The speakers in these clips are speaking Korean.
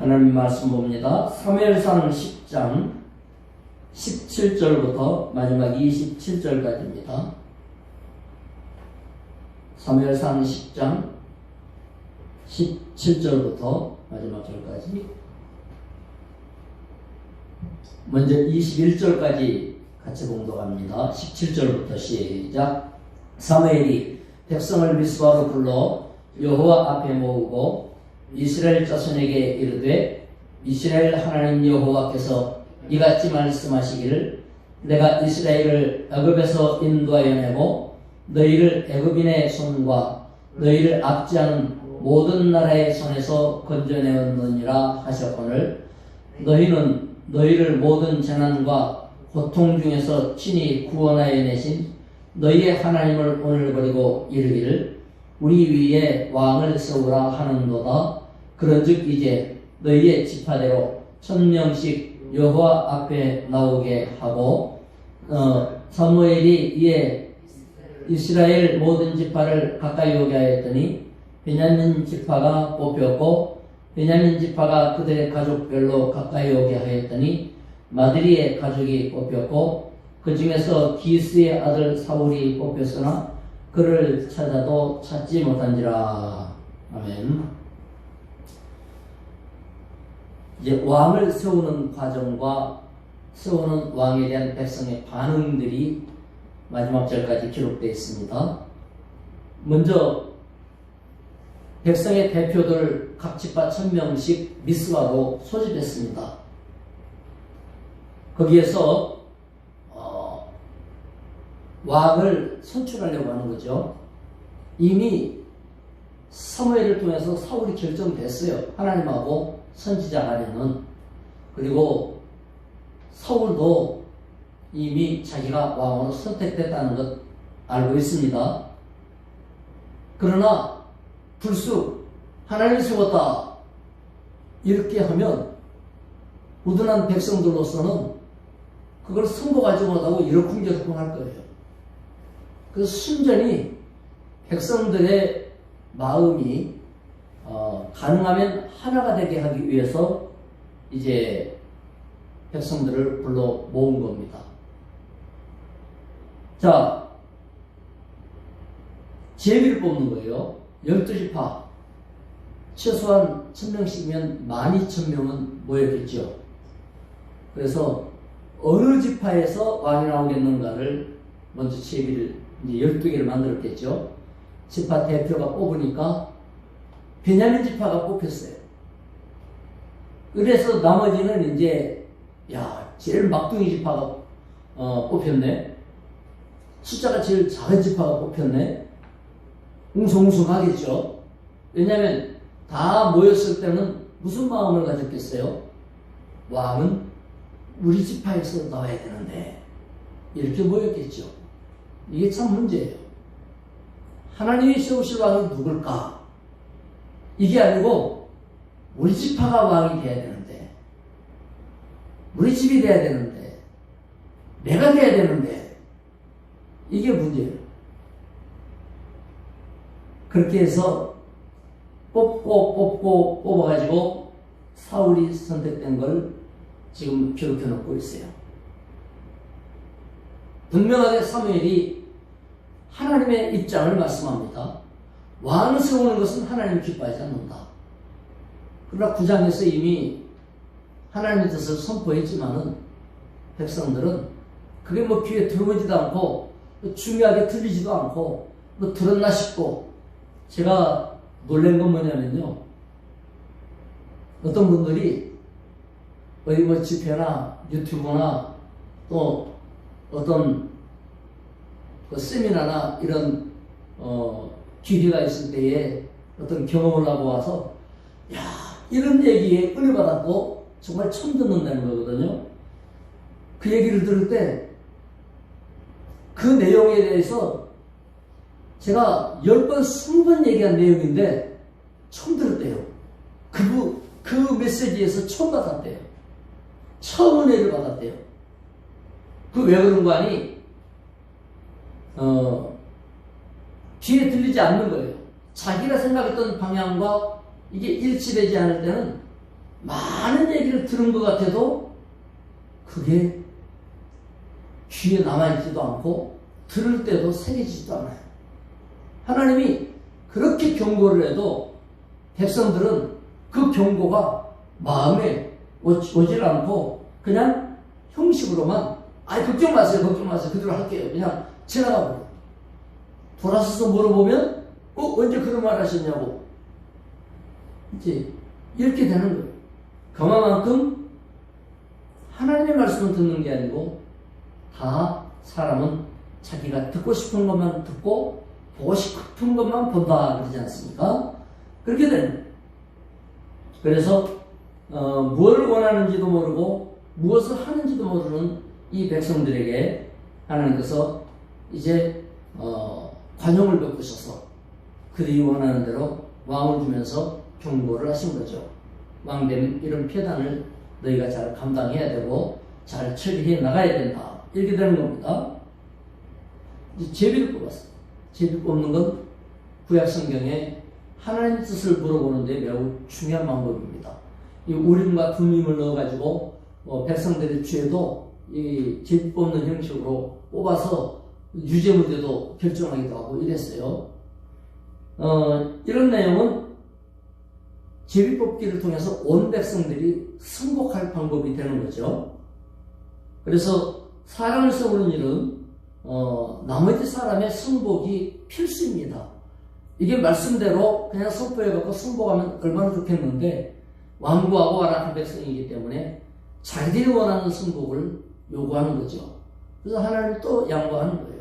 하나님 말씀 봅니다. 사무엘상 10장 17절부터 마지막 27절까지입니다. 사무엘상 10장 17절부터 마지막 절까지. 먼저 21절까지 같이 봉독합니다. 17절부터 시작. 사무엘이 백성을 미스바로 불러 여호와 앞에 모으고 이스라엘 자손에게 이르되 이스라엘 하나님 여호와께서 이같이 말씀하시기를 내가 이스라엘을 애굽에서 인도하여 내고 너희를 애굽인의 손과 너희를 압제하는 모든 나라의 손에서 건져내었느니라 하셨거늘 너희는 너희를 모든 재난과 고통 중에서 친히 구원하여 내신 너희의 하나님을 오늘 버리고 이르기를 우리 위에 왕을 세우라 하는도다. 그런즉 이제 너희의 지파대로 1000명씩 여호와 앞에 나오게 하고 사무엘이 이에 이스라엘 모든 지파를 가까이 오게 하였더니 베냐민 지파가 뽑혔고 베냐민 지파가 그들의 가족별로 가까이 오게 하였더니 마드리의 가족이 뽑혔고 그 중에서 기스의 아들 사울이 뽑혔으나 그를 찾아도 찾지 못한지라. 아멘. 이제 왕을 세우는 과정과 세우는 왕에 대한 백성의 반응들이 마지막 절까지 기록되어 있습니다. 먼저 백성의 대표들 각 지파 1000명씩 미스바로 소집했습니다. 거기에서 왕을 선출하려고 하는 거죠. 이미 사무엘을 통해서 사울이 결정됐어요. 하나님하고 선지자 간에는. 그리고 사울도 이미 자기가 왕으로 선택됐다는 것 알고 있습니다. 그러나 불쑥 하나님을 세웠다 이렇게 하면 우둔한 백성들로서는 그걸 승복하지 못하고 이러쿵저러쿵 할 거예요. 그래서 순전히 백성들의 마음이 가능하면 하나가 되게 하기 위해서 이제 백성들을 불러 모은 겁니다. 자, 제비를 뽑는 거예요. 12지파. 최소한 1000명씩이면 12,000명은 모였겠죠. 그래서 어느 지파에서 왕이 나오겠는가를 먼저 제비를 이제 12개를 만들었겠죠. 지파 대표가 뽑으니까 베냐민 지파가 뽑혔어요. 그래서 나머지는 이제 제일 막둥이 지파가 뽑혔네. 숫자가 제일 작은 지파가 뽑혔네. 웅성웅성하겠죠. 왜냐하면 다 모였을 때는 무슨 마음을 가졌겠어요? 왕은 우리 지파에서 나와야 되는데 이렇게 모였겠죠. 이게 참 문제예요. 하나님이 세우실 왕이 누굴까? 이게 아니고 우리 지파가 왕이 돼야 되는데 우리 집이 돼야 되는데 내가 돼야 되는데 이게 문제예요. 그렇게 해서 뽑아가지고 사울이 선택된 걸 지금 기록해 놓고 있어요. 분명하게 사무엘이 하나님의 입장을 말씀합니다. 왕을 세우는 것은 하나님이 기뻐하지 않는다. 그러나 9장에서 이미 하나님의 뜻을 선포했지만은 백성들은 그게 뭐 귀에 들어오지도 않고 중요하게 들리지도 않고 뭐 들었나 싶고 제가 놀란 건 뭐냐면요. 어떤 분들이 어디 뭐 집회나 유튜브나 또 어떤 그 세미나나 이런 기회가 있을 때에 어떤 경험을 하고 와서 이런 얘기에 은혜받았고 정말 처음 듣는다는 거거든요. 그 얘기를 들을 때 그 내용에 대해서 제가 10번, 20번 얘기한 내용인데 처음 들었대요. 그 메시지에서 처음 받았대요. 처음 은혜를 받았대요. 그 왜 그런 거 아니? 귀에 들리지 않는 거예요. 자기가 생각했던 방향과 이게 일치되지 않을 때는 많은 얘기를 들은 것 같아도 그게 귀에 남아있지도 않고 들을 때도 새겨지지도 않아요. 하나님이 그렇게 경고를 해도 백성들은 그 경고가 마음에 오질 않고 그냥 형식으로만 걱정 마세요, 걱정 마세요, 그대로 할게요. 그냥 지나가 버려요. 돌아서서 물어보면 언제 그런 말 하셨냐고. 이제 이렇게 되는 거예요. 그만큼 하나님의 말씀을 듣는 게 아니고 다 사람은 자기가 듣고 싶은 것만 듣고 보고 싶은 것만 본다 그러지 않습니까? 그렇게 되는 거예요. 그래서 무엇을 원하는지도 모르고 무엇을 하는지도 모르는 이 백성들에게 하나님께서 이제 관용을 베푸셔서 그들이 원하는 대로 왕을 주면서 경고를 하신 거죠. 왕됨 이런 폐단을 너희가 잘 감당해야 되고 잘 처리해 나가야 된다. 이렇게 되는 겁니다. 이제 제비를 뽑았어요. 제비 뽑는 건 구약 성경에 하나님 뜻을 물어보는데 매우 중요한 방법입니다. 이 우림과 둠임을 넣어가지고 백성들의 죄도 이 제비 뽑는 형식으로 뽑아서 유죄무죄도 결정하기도 하고 이랬어요. 이런 내용은 제비 뽑기를 통해서 온 백성들이 승복할 방법이 되는 거죠. 그래서 사람을 세우는 일은 나머지 사람의 승복이 필수입니다. 이게 말씀대로 그냥 선포해갖고 승복하면 얼마나 좋겠는데 완고하고 완악한 백성이기 때문에 자기들이 원하는 승복을 요구하는 거죠. 그래서 하나님이 또 양보하는 거예요.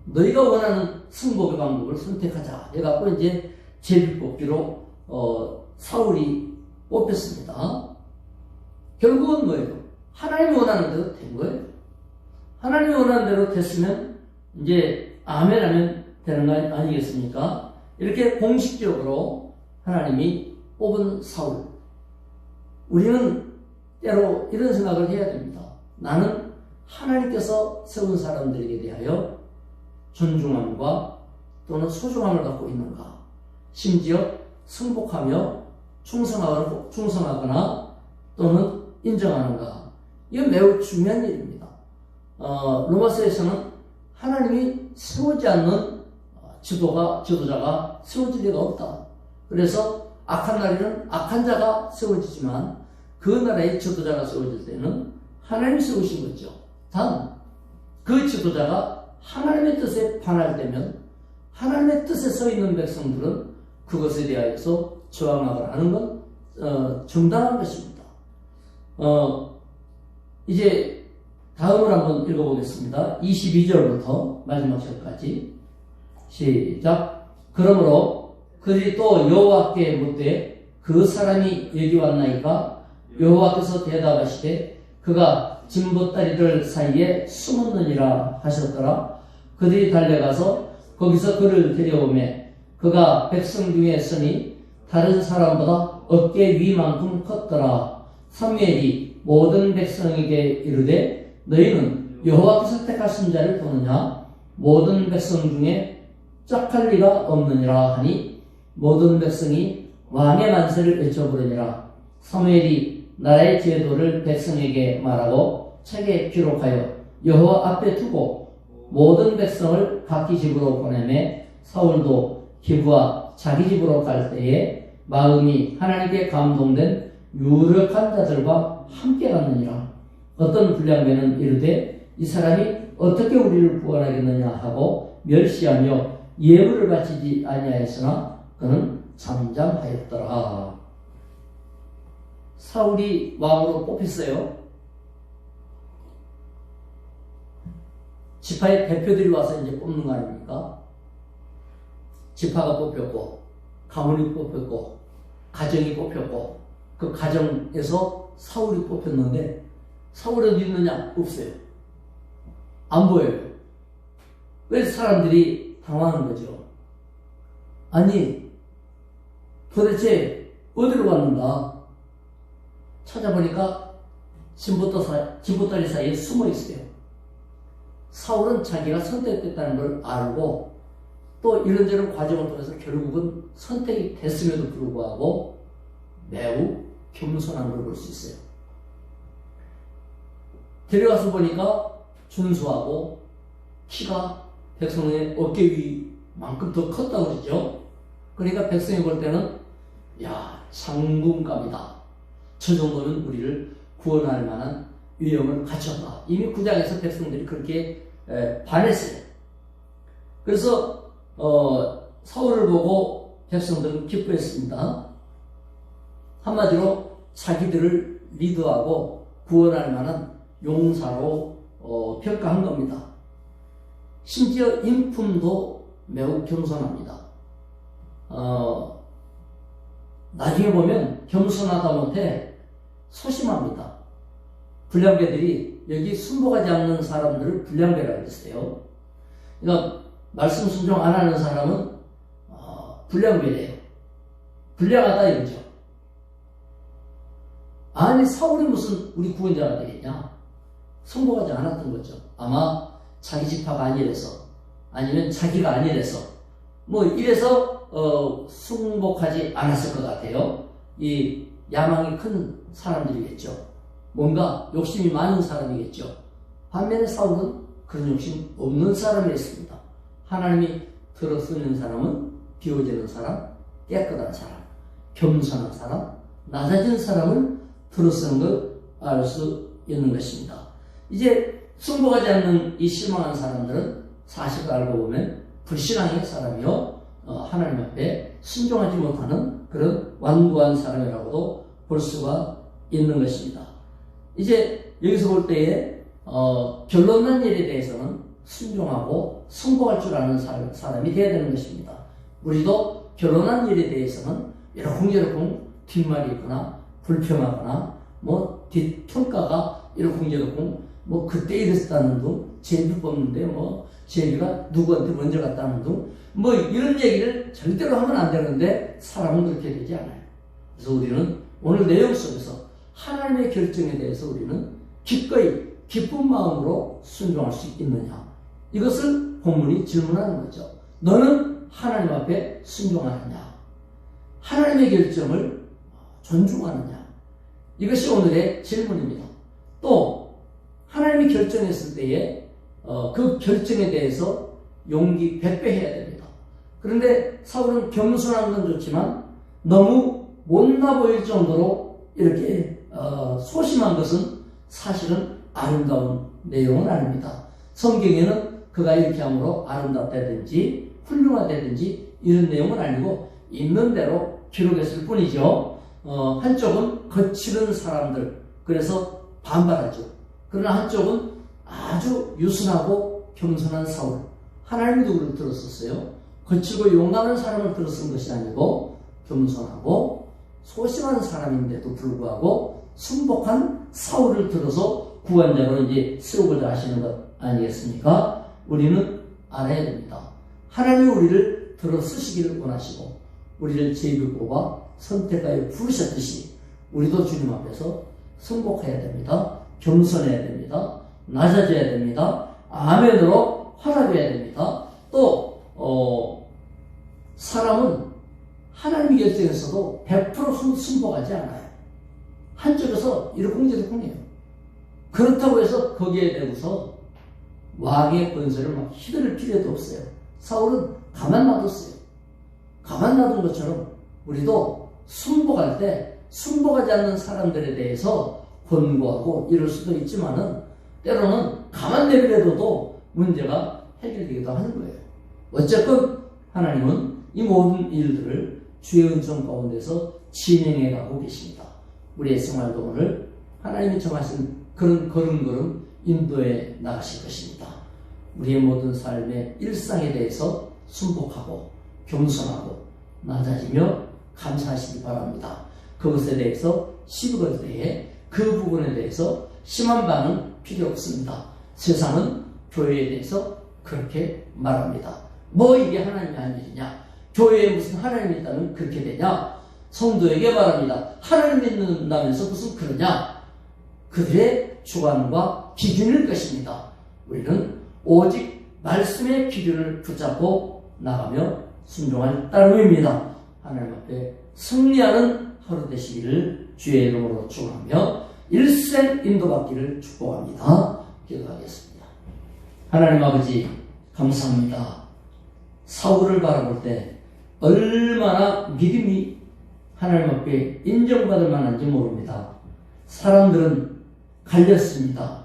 너희가 원하는 승복의 방법을 선택하자 해갖고 이제 제비 뽑기로 사울이 뽑혔습니다. 결국은 뭐예요? 하나님이 원하는 대로 된 거예요. 하나님이 원하는 대로 됐으면 이제 아멘 하면 되는 거 아니겠습니까? 이렇게 공식적으로 하나님이 뽑은 사울. 우리는 때로 이런 생각을 해야 됩니다. 나는 하나님께서 세운 사람들에게 대하여 존중함과 또는 소중함을 갖고 있는가? 심지어 승복하며 충성하거나 또는 인정하는가? 이건 매우 중요한 일입니다. 로마서에서는 하나님이 세우지 않는 지도자가 세워질 리가 없다. 그래서 악한 나라에는 악한 자가 세워지지만 그 나라의 지도자가 세워질 때는 하나님이 세우신 거죠. 단 그 지도자가 하나님의 뜻에 반할 때면 하나님의 뜻에 서 있는 백성들은 그것에 대하여서 저항하거나 하는 건 정당한 것입니다. 이제 다음을 한번 읽어보겠습니다. 22절부터 마지막 절까지 시작. 그러므로 그들이 또 여호와께 묻되 그 사람이 여기 왔나이까? 여호와께서 대답하시되 그가 진보다리들 사이에 숨었느니라 하셨더라. 그들이 달려가서 거기서 그를 데려오매 그가 백성 중에 서니 다른 사람보다 어깨 위만큼 컸더라. 사무엘이 모든 백성에게 이르되 너희는 여호와께서 택하신 자를 보느냐? 모든 백성 중에 짝할 리가 없느니라 하니 모든 백성이 왕의 만세를 외쳐부르니라. 사무엘이 나라의 제도를 백성에게 말하고 책에 기록하여 여호와 앞에 두고 모든 백성을 각기 집으로 보내매 사울도 기브와 자기 집으로 갈 때에 마음이 하나님께 감동된 유력한 자들과 함께 갔느니라. 어떤 불량배는 이르되 이 사람이 어떻게 우리를 구원하겠느냐 하고 멸시하며 예물을 바치지 아니하였으나 그는 잠잠하였더라. 사울이 왕으로 뽑혔어요. 지파의 대표들이 와서 이제 뽑는 거 아닙니까? 지파가 뽑혔고 가문이 뽑혔고 가정이 뽑혔고 그 가정에서 사울이 뽑혔는데 사울이 어디 있느냐? 없어요. 안 보여요. 왜 사람들이 당황하는 거죠? 아니 도대체 어디로 갔는가? 찾아보니까 진보다리 사이에 숨어 있어요. 사울은 자기가 선택됐다는 걸 알고 또 이런저런 과정을 통해서 결국은 선택이 됐음에도 불구하고 매우 겸손한 걸 볼 수 있어요. 데려가서 보니까 준수하고 키가 백성의 어깨 위만큼 더 컸다고 그러죠. 그러니까 백성이 볼 때는 야, 장군감이다. 저 정도면 우리를 구원할 만한 위엄을 갖췄다. 이미 구장에서 백성들이 그렇게 반했어요. 그래서 사울을 보고 백성들은 기뻐했습니다. 한마디로 자기들을 리드하고 구원할 만한 용사로 평가한 겁니다. 심지어 인품도 매우 겸손합니다. 나중에 보면 겸손하다 못해 소심합니다. 불량배들이 여기 순복하지 않는 사람들을 불량배라고 했어요. 그러니까 말씀 순종 안 하는 사람은 불량배래요. 불량하다 이거죠. 아니 사울이 무슨 우리 구원자가 되겠냐? 순복하지 않았던 거죠. 아마 자기 지파가 아니래서 아니면 자기가 아니래서 뭐 이래서 순복하지 않았을 것 같아요. 이 야망이 큰 사람들이겠죠. 뭔가 욕심이 많은 사람이겠죠. 반면에 사울은 그런 욕심 없는 사람이었습니다. 하나님이 들어쓰는 사람은 비워지는 사람, 깨끗한 사람, 겸손한 사람, 낮아진 사람을 들어쓰는 걸 알 수 있는 것입니다. 이제 순복하지 않는 이 실망한 사람들은 사실을 알고 보면 불신앙의 사람이요, 하나님 앞에 순종하지 못하는 그런 완고한 사람이라고도 볼 수가 있는 것입니다. 이제 여기서 볼 때에 결론난 일에 대해서는 순종하고 순복할 줄 아는 사람이 되어야 되는 것입니다. 우리도 결론난 일에 대해서는 이러쿵저러쿵 뒷말이 있거나 불평하거나 뭐 뒷평가가 이러쿵저러쿵 뭐 그때 이랬다는 둥, 제비 뽑는데 뭐 제비가 누구한테 먼저 갔다는 둥, 뭐 이런 얘기를 절대로 하면 안 되는데 사람은 그렇게 되지 않아요. 그래서 우리는 오늘 내용 속에서 하나님의 결정에 대해서 우리는 기꺼이 기쁜 마음으로 순종할 수 있느냐, 이것을 본문이 질문하는 거죠. 너는 하나님 앞에 순종하느냐, 하나님의 결정을 존중하느냐, 이것이 오늘의 질문입니다. 또 하나님이 결정했을 때에 그 결정에 대해서 용기 100배 해야 됩니다. 그런데 사울은 겸손한 건 좋지만 너무 못나 보일 정도로 이렇게 소심한 것은 사실은 아름다운 내용은 아닙니다. 성경에는 그가 이렇게 함으로 아름답다든지 훌륭하다든지 이런 내용은 아니고 있는 대로 기록했을 뿐이죠. 한쪽은 거칠은 사람들, 그래서 반발하죠. 그러나 한쪽은 아주 유순하고 겸손한 사울, 하나님이 누구를 들었었어요? 거칠고 용감한 사람을 들어쓴 것이 아니고 겸손하고 소심한 사람인데도 불구하고 순복한 사울을 들어서 구원자로 이제 세우고자 하시는 것 아니겠습니까? 우리는 알아야 됩니다. 하나님이 우리를 들어 쓰시기를 원하시고 우리를 제비 뽑아 선택하여 부르셨듯이 우리도 주님 앞에서 순복해야 됩니다. 겸손해야 됩니다. 낮아져야 됩니다. 아멘으로 화답해야 됩니다. 또 사람은 하나님의 결정에서도 100% 순복하지 않아요. 한쪽에서 이러쿵저러쿵해요. 그렇다고 해서 거기에 대고서 왕의 권세를 막 휘두를 필요도 없어요. 사울은 가만 놔뒀어요. 가만 놔둔 것처럼 우리도 순복할 때 순복하지 않는 사람들에 대해서 권고하고 이럴 수도 있지만은 때로는 가만 내버려둬도 문제가 해결되기도 하는 거예요. 어쨌건 하나님은 이 모든 일들을 주의 은총 가운데서 진행해 가고 계십니다. 우리의 생활도 오늘 하나님이 정하신 그런 걸음걸음 인도해 나가실 것입니다. 우리의 모든 삶의 일상에 대해서 순복하고 겸손하고 낮아지며 감사하시기 바랍니다. 그것에 대해서 시비걸 때에 그 부분에 대해서 심한 반응 필요 없습니다. 세상은 교회에 대해서 그렇게 말합니다. 뭐 이게 하나님이 한 일이냐? 교회에 무슨 하나님이 있다면 그렇게 되냐? 성도에게 말합니다. 하나님 믿는다면서 무슨 그러냐? 그들의 주관과 기준일 것입니다. 우리는 오직 말씀의 기준을 붙잡고 나가며 순종할 따름입니다. 하나님 앞에 승리하는 하루 되시기를 주의 이름으로 축원하며 일생 인도받기를 축복합니다. 기도하겠습니다. 하나님 아버지 감사합니다. 사울을 바라볼 때 얼마나 믿음이 하나님 앞에 인정받을 만한지 모릅니다. 사람들은 갈렸습니다.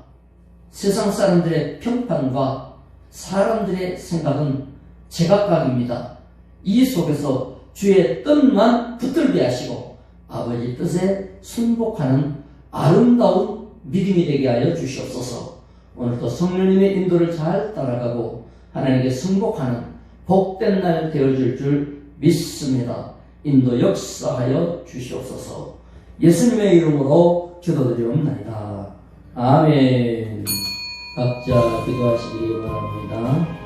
세상 사람들의 평판과 사람들의 생각은 제각각입니다. 이 속에서 주의 뜻만 붙들게 하시고 아버지 뜻에 순복하는 아름다운 믿음이 되게 하여 주시옵소서. 오늘도 성령님의 인도를 잘 따라가고 하나님께 순복하는 복된 날 되어질 줄 믿습니다. 인도 역사하여 주시옵소서. 예수님의 이름으로 기도드리옵나이다. 아멘. 각자 기도하시기 바랍니다.